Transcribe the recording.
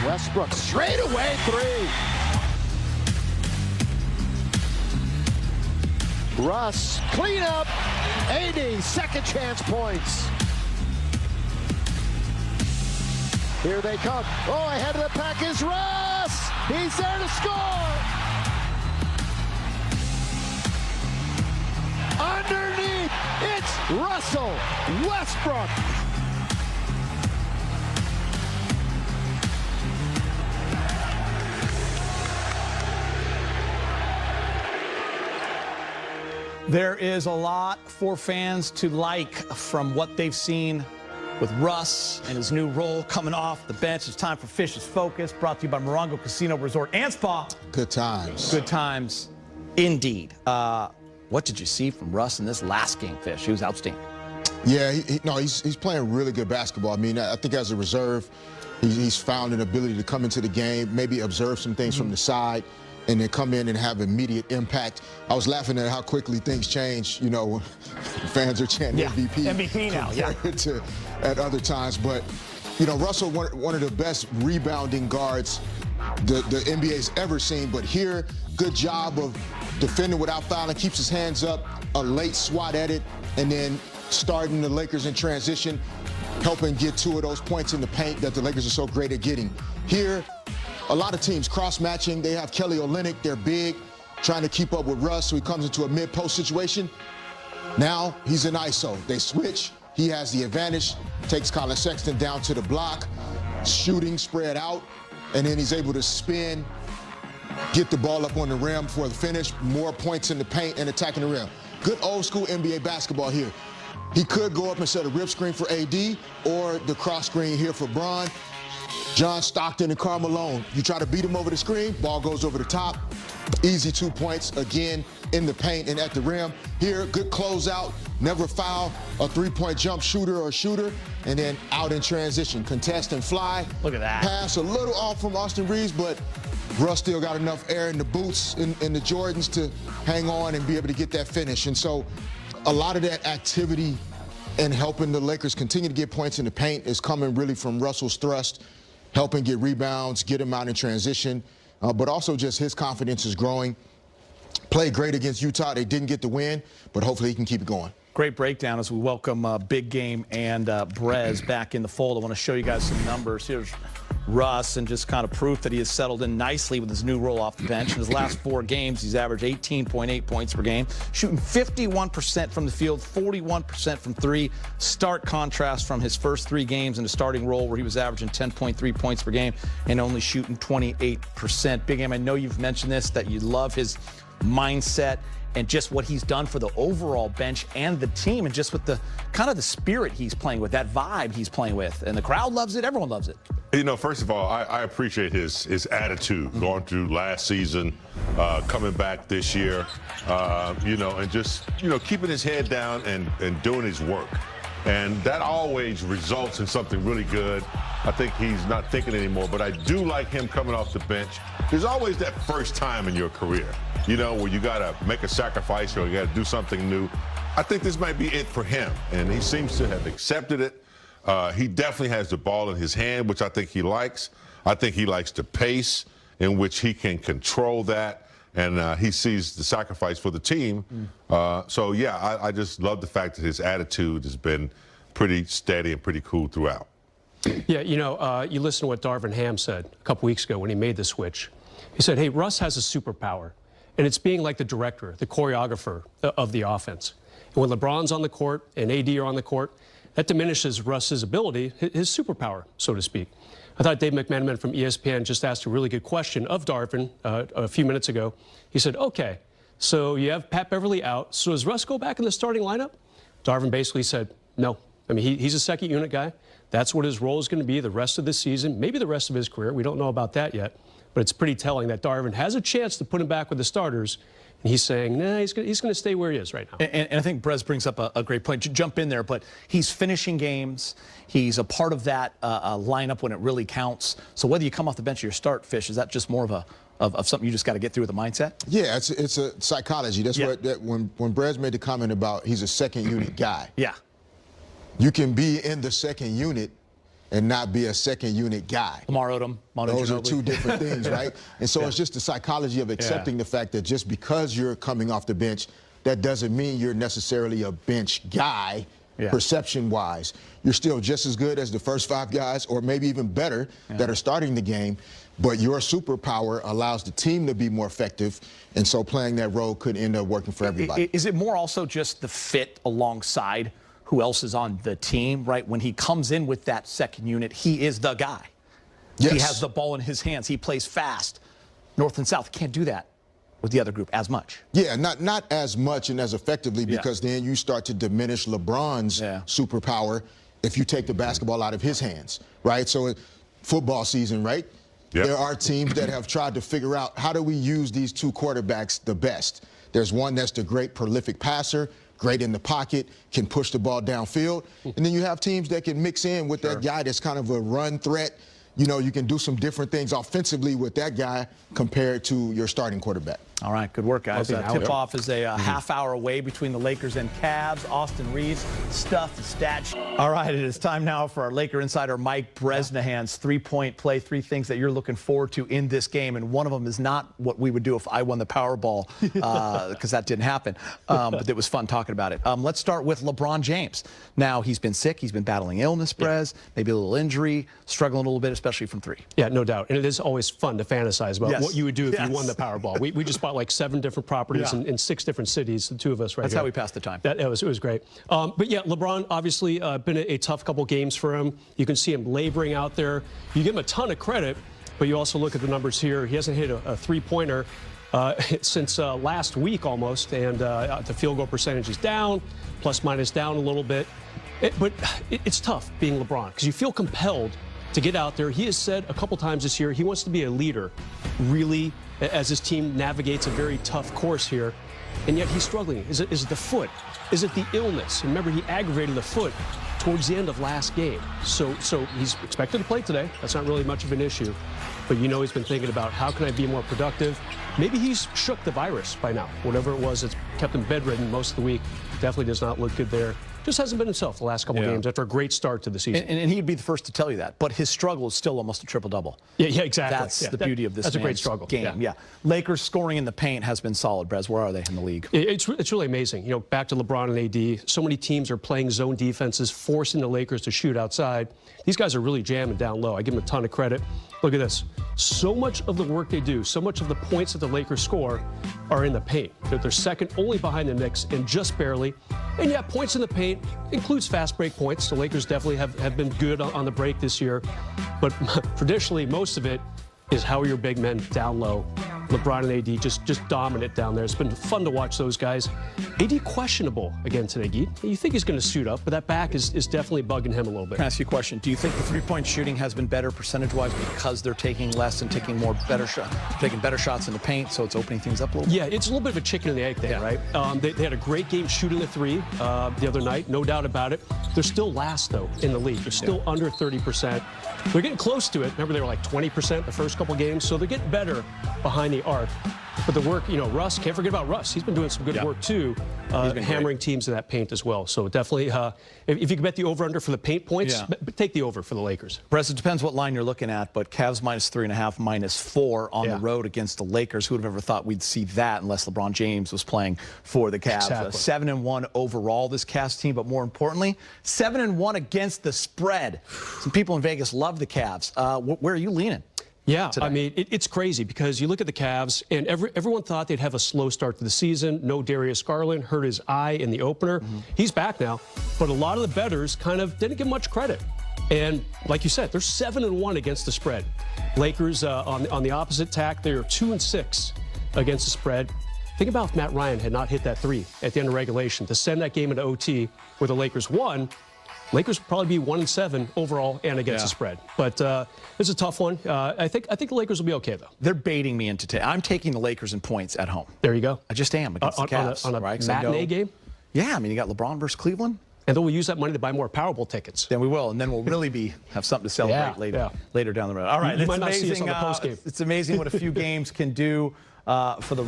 Westbrook straight away three. Russ, clean up. 80 second chance points. Here they come. Oh, ahead of the pack is Russ. He's there to score. Underneath, it's Russell Westbrook. There is a lot for fans to like from what they've seen with Russ and his new role coming off the bench. It's time for Fish's Focus, brought to you by Morongo Casino Resort and Spa. Good times. Good times, indeed. What did you see from Russ in this last game, Fish? He was outstanding. Yeah, he's playing really good basketball. I mean, I think as a reserve, he's found an ability to come into the game, maybe observe some things from the side, and then come in and have immediate impact. I was laughing at how quickly things change, you know, fans are chanting MVP now, yeah. To at other times. But, you know, Russell, one of the best rebounding guards the NBA's ever seen. But here, good job of defending without fouling, keeps his hands up, a late swat at it, and then starting the Lakers in transition, helping get 2 of those points in the paint that the Lakers are so great at getting. Here, a lot of teams cross-matching. They have Kelly Olynyk, they're big, trying to keep up with Russ, so he comes into a mid-post situation. Now he's in ISO. They switch. He has the advantage, takes Colin Sexton down to the block, shooting spread out, and then he's able to spin, get the ball up on the rim for the finish, more points in the paint and attacking the rim. Good old-school NBA basketball here. He could go up and set a rip screen for AD or the cross screen here for Bron. John Stockton and Karl Malone. You try to beat him over the screen, ball goes over the top. Easy 2 points, again, in the paint and at the rim. Here, good closeout, never foul, a three-point jump shooter or shooter, and then out in transition. Contest and fly. Look at that. Pass a little off from Austin Reeves, but Russ still got enough air in the boots, in the Jordans, to hang on and be able to get that finish. And so a lot of that activity and helping the Lakers continue to get points in the paint is coming really from Russell's thrust, helping get rebounds, get him out in transition, but also just his confidence is growing. Played great against Utah. They didn't get the win, but hopefully he can keep it going. Great breakdown as we welcome Big Game and Brez back in the fold. I want to show you guys some numbers. Here's Russ, and just kind of proof that he has settled in nicely with his new role off the bench. In his last 4 games, he's averaged 18.8 points per game, shooting 51% from the field, 41% from 3. Stark contrast from his first 3 games in a starting role where he was averaging 10.3 points per game and only shooting 28%. Big Game, I know you've mentioned this, that you love his mindset and just what he's done for the overall bench and the team, and just with the kind of the spirit he's playing with, that vibe he's playing with. And the crowd loves it. Everyone loves it. You know, first of all, I appreciate his attitude going through last season, coming back this year, you know, and just, you know, keeping his head down and doing his work. And that always results in something really good. I think he's not thinking anymore, but I do like him coming off the bench. There's always that first time in your career, you know, where you got to make a sacrifice or you got to do something new. I think this might be it for him, and he seems to have accepted it. He definitely has the ball in his hand, which I think he likes. I think he likes the pace in which he can control that, and he sees the sacrifice for the team. So, yeah, I just love the fact that his attitude has been pretty steady and pretty cool throughout. Yeah, you know, you listen to what Darvin Ham said a couple weeks ago when he made the switch. He said, hey, Russ has a superpower, and it's being like the director, the choreographer of the offense. And when LeBron's on the court and AD are on the court, that diminishes Russ's ability, his superpower, so to speak. I thought Dave McManaman from ESPN just asked a really good question of Darvin a few minutes ago. He said, okay, so you have Pat Beverly out, so does Russ go back in the starting lineup? Darvin basically said, no. I mean, he's a second unit guy. That's what his role is going to be the rest of the season, maybe the rest of his career. We don't know about that yet. But it's pretty telling that Darvin has a chance to put him back with the starters. And he's saying, nah, he's going to stay where he is right now. And I think Brez brings up a great point. Jump in there, but he's finishing games. He's a part of that lineup when it really counts. So whether you come off the bench or you start, Fish, is that just more of something you just got to get through with the mindset? Yeah, it's a psychology. That's what when Brez made the comment about he's a second unit guy. Yeah. You can be in the second unit and not be a second unit guy. Lamar Odom, Manu Those are Ginobili. two different things, right? And so it's just the psychology of accepting the fact that just because you're coming off the bench, that doesn't mean you're necessarily a bench guy, perception-wise. You're still just as good as the first 5 guys, or maybe even better, that are starting the game. But your superpower allows the team to be more effective, and so playing that role could end up working for everybody. Is it more also just the fit alongside who else is on the team, right? When he comes in with that second unit, he is the guy. Yes. He has the ball in his hands. He plays fast. North and South can't do that with the other group as much. Yeah, not as much and as effectively, because then you start to diminish LeBron's superpower if you take the basketball out of his hands, right? So football season, right? Yep. There are teams that have tried to figure out, how do we use these 2 quarterbacks the best? There's one that's the great prolific passer, great in the pocket, can push the ball downfield. And then you have teams that can mix in with that guy that's kind of a run threat. You know, you can do some different things offensively with that guy compared to your starting quarterback. All right, good work, guys. Tip-off is a half hour away between the Lakers and Cavs. Austin Reeves, stuff the stat sheet. All right, it is time now for our Laker insider Mike Bresnahan's three-point play. 3 things that you're looking forward to in this game, and one of them is not what we would do if I won the Powerball, because that didn't happen. But it was fun talking about it. Let's start with LeBron James. Now, he's been sick. He's been battling illness, Brez, maybe a little injury, struggling a little bit, especially from 3. Yeah, no doubt. And it is always fun to fantasize about what you would do if you won the Powerball. We just bought like 7 different properties in 6 different cities, the 2 of us right That's here. how we passed the time. It was great. But yeah, LeBron obviously been a tough couple games for him. You can see him laboring out there. You give him a ton of credit, but you also look at the numbers here. He hasn't hit a three-pointer since last week almost, and the field goal percentage is down, plus minus down a little bit. But it's tough being LeBron because you feel compelled to get out there. He has said a couple times this year he wants to be a leader, really, as his team navigates a very tough course here. And yet he's struggling. Is it the foot? Is it the illness? And remember, he aggravated the foot towards the end of last game. So he's expected to play today. That's not really much of an issue. But you know he's been thinking about, how can I be more productive? Maybe he's shook the virus by now. Whatever it was that's kept him bedridden most of the week. Definitely does not look good there. Just hasn't been himself the last couple games after a great start to the season. And he'd be the first to tell you that. But his struggle is still almost a triple-double. Yeah, exactly. That's the beauty of this That's a great struggle. Game. Yeah. Lakers scoring in the paint has been solid, Brez. Where are they in the league? It's really amazing. You know, back to LeBron and AD, so many teams are playing zone defenses, forcing the Lakers to shoot outside. These guys are really jamming down low. I give them a ton of credit. Look at this. So much of the work they do, so much of the points that the Lakers score are in the paint. They're second only behind the Knicks, and just barely. And yeah, points in the paint includes fast break points. The Lakers definitely have been good on the break this year. But traditionally, most of it is how are your big men down low. LeBron and AD just dominant down there. It's been fun to watch those guys. AD questionable again today. You think he's going to suit up, but that back is definitely bugging him a little bit. Can I ask you a question? Do you think the three-point shooting has been better percentage-wise because they're taking less and taking better shots in the paint, so it's opening things up a little bit? Yeah, it's a little bit of a chicken and the egg thing, right? They had a great game shooting the 3 the other night, no doubt about it. They're still last, though, in the league. They're still under 30%. They're getting close to it. Remember, they were like 20% the first couple games, so they're getting better behind the arc. But the work, you know, Russ, can't forget about Russ. He's been doing some good work, too, hammering teams in that paint as well. So definitely, if you can bet the over-under for the paint points, take the over for the Lakers. Brez, it depends what line you're looking at, but Cavs -3.5, -4 on the road against the Lakers. Who would have ever thought we'd see that unless LeBron James was playing for the Cavs? Exactly. 7-1 overall, this Cavs team, but more importantly, 7-1 against the spread. Some people in Vegas love the Cavs. Where are you leaning? Yeah, today? I mean, it's crazy because you look at the Cavs, and everyone thought they'd have a slow start to the season. No Darius Garland, hurt his eye in the opener. He's back now, but a lot of the bettors kind of didn't give much credit. And like you said, they're 7-1 against the spread. Lakers on the opposite tack, they're 2-6 against the spread. Think about if Matt Ryan had not hit that 3 at the end of regulation to send that game into OT where the Lakers won. Lakers would probably be 1-7 overall and against the spread. But it's a tough one. I think the Lakers will be okay, though. They're baiting me into I'm taking the Lakers in points at home. There you go. I just am against the Cavs. On a right? matinee game? Yeah, I mean, you got LeBron versus Cleveland. And then we'll use that money to buy more Powerball tickets. Then we will, and then we'll really have something to celebrate later down the road. All right, you might not see us on the postgame. It's amazing what a few games can do for the